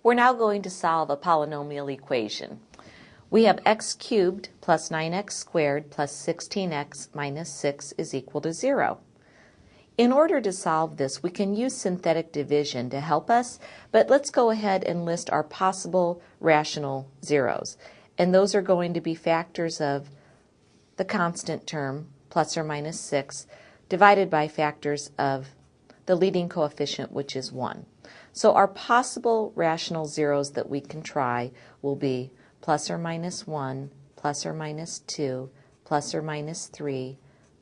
We're now going to solve a polynomial equation. We have x cubed plus 9x squared plus 16x minus 6 is equal to 0. In order to solve this, we can use synthetic division to help us, but let's go ahead and list our possible rational zeros. And those are going to be factors of the constant term, plus or minus 6, divided by factors of the leading coefficient, which is 1. So our possible rational zeros that we can try will be plus or minus 1, plus or minus 2, plus or minus 3,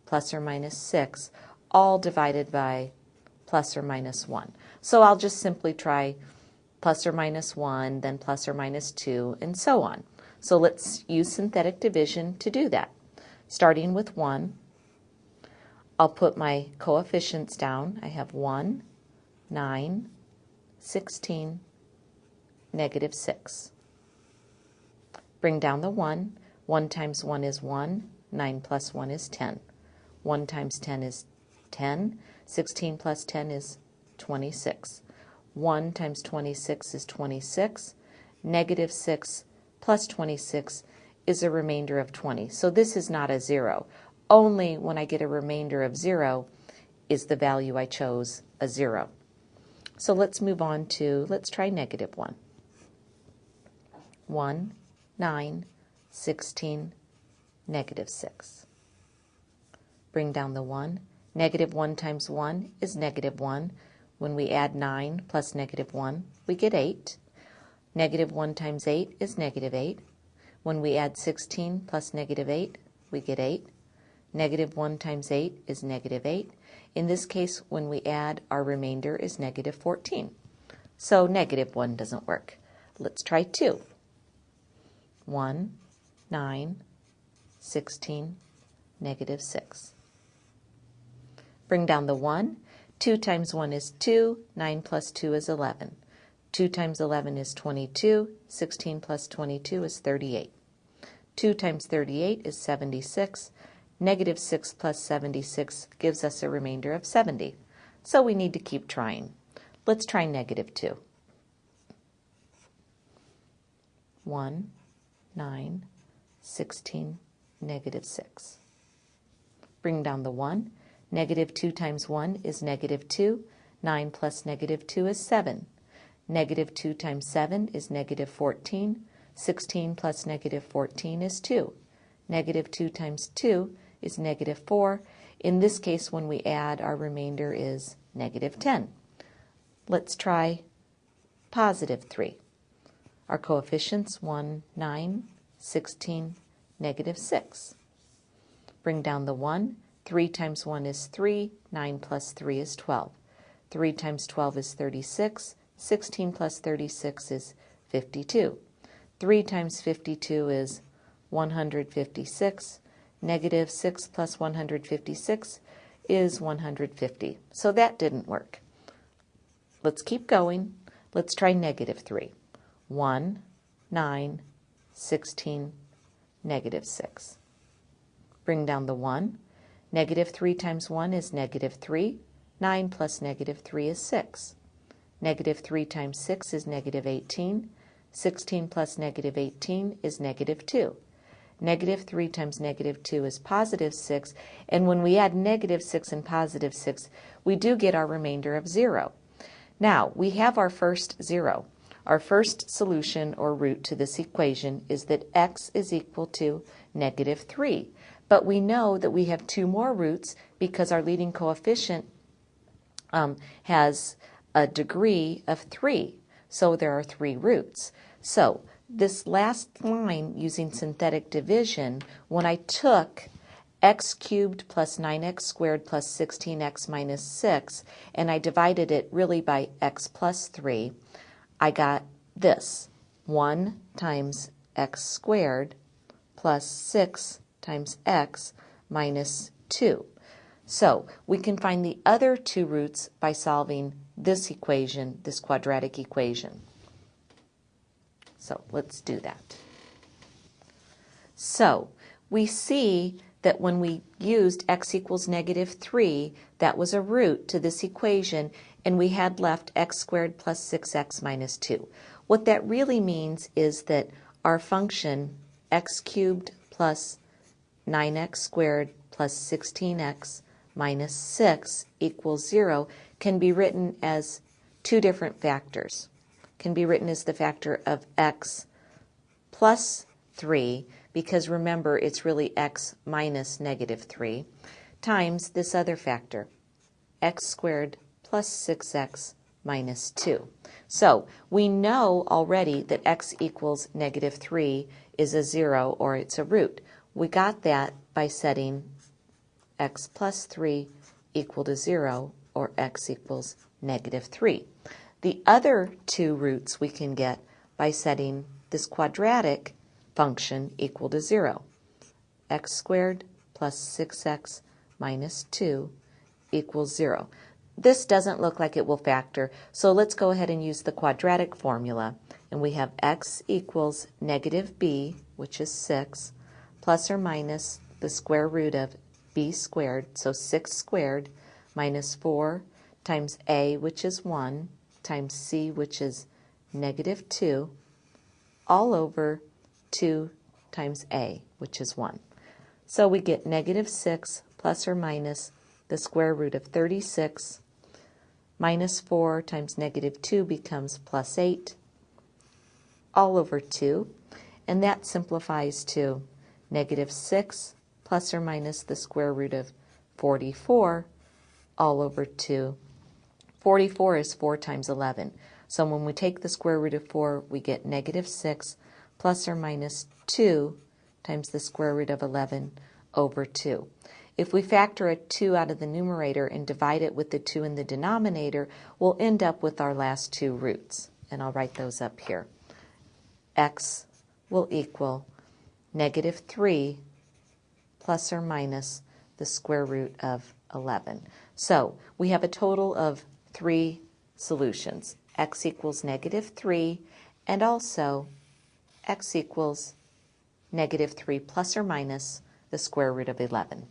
plus or minus 6, all divided by plus or minus 1. So I'll just simply try plus or minus 1, then plus or minus 2, and so on. So let's use synthetic division to do that. Starting with 1, I'll put my coefficients down. I have 1, 9, 16, negative 6. Bring down the 1. 1 times 1 is 1. 9 plus 1 is 10. 1 times 10 is 10. 16 plus 10 is 26. 1 times 26 is 26. Negative 6 plus 26 is a remainder of 20. So this is not a 0. Only when I get a remainder of 0 is the value I chose a 0. So let's move on to, let's try negative 1. 1, 9, 16, negative 6. Bring down the 1. Negative 1 times 1 is negative 1. When we add 9 plus negative 1, we get 8. Negative 1 times 8 is negative 8. When we add 16 plus negative 8, we get 8. Negative 1 times 8 is negative 8. In this case, when we add, our remainder is negative 14. So negative 1 doesn't work. Let's try 2. 1, 9, 16, negative 6. Bring down the 1. 2 times 1 is 2. 9 plus 2 is 11. 2 times 11 is 22. 16 plus 22 is 38. 2 times 38 is 76. Negative 6 plus 76 gives us a remainder of 70. So we need to keep trying. Let's try negative 2. 1, 9, 16, negative 6. Bring down the 1. Negative 2 times 1 is negative 2. 9 plus negative 2 is 7. Negative 2 times 7 is negative 14. 16 plus negative 14 is 2. Negative 2 times 2 is negative 4. In this case, when we add, our remainder is negative 10. Let's try positive 3. Our coefficients 1, 9, 16, negative 6. Bring down the 1. 3 times 1 is 3. 9 plus 3 is 12. 3 times 12 is 36. 16 plus 36 is 52. 3 times 52 is 156. Negative 6 plus 156 is 150. So that didn't work. Let's keep going. Let's try negative 3. 1, 9, 16, negative 6. Bring down the 1. Negative 3 times 1 is negative 3. 9 plus negative 3 is 6. Negative 3 times 6 is negative 18. 16 plus negative 18 is negative 2. Negative 3 times negative 2 is positive 6. And when we add negative 6 and positive 6, we do get our remainder of 0. Now, we have our first 0. Our first solution or root to this equation is that x is equal to negative 3. But we know that we have 2 more roots because our leading coefficient has a degree of 3. So there are 3 roots. So this last line using synthetic division, when I took x cubed plus 9x squared plus 16x minus 6 and I divided it really by x plus 3, I got this. 1 times x squared plus 6 times x minus 2. So we can find the other 2 roots by solving this equation, this quadratic equation. So let's do that. So we see that when we used x equals negative 3, that was a root to this equation, and we had left x squared plus 6x minus 2. What that really means is that our function x cubed plus 9x squared plus 16x minus 6 equals 0 can be written as two different factors. Can be written as the factor of x plus 3, because remember it's really x minus negative 3, times this other factor, x squared plus 6x minus 2. So we know already that x equals negative 3 is a 0 or it's a root. We got that by setting x plus 3 equal to 0 or x equals negative 3. The other two roots we can get by setting this quadratic function equal to 0. X squared plus 6x minus 2 equals 0. This doesn't look like it will factor, so let's go ahead and use the quadratic formula. And we have x equals negative b, which is 6, plus or minus the square root of b squared, so 6 squared, minus 4 times a, which is 1, times c, which is negative 2, all over 2 times a, which is 1. So we get negative 6 plus or minus the square root of 36, minus 4 times negative 2 becomes plus 8, all over 2, and that simplifies to negative 6 plus or minus the square root of 44, all over 2. 44 is 4 times 11. So when we take the square root of 4, we get negative 6 plus or minus 2 times the square root of 11 over 2. If we factor a 2 out of the numerator and divide it with the 2 in the denominator, we'll end up with our last two roots. And I'll write those up here. X will equal negative 3 plus or minus the square root of 11. So we have a total of 3 solutions. X equals negative 3, and also x equals negative 3 plus or minus the square root of 11.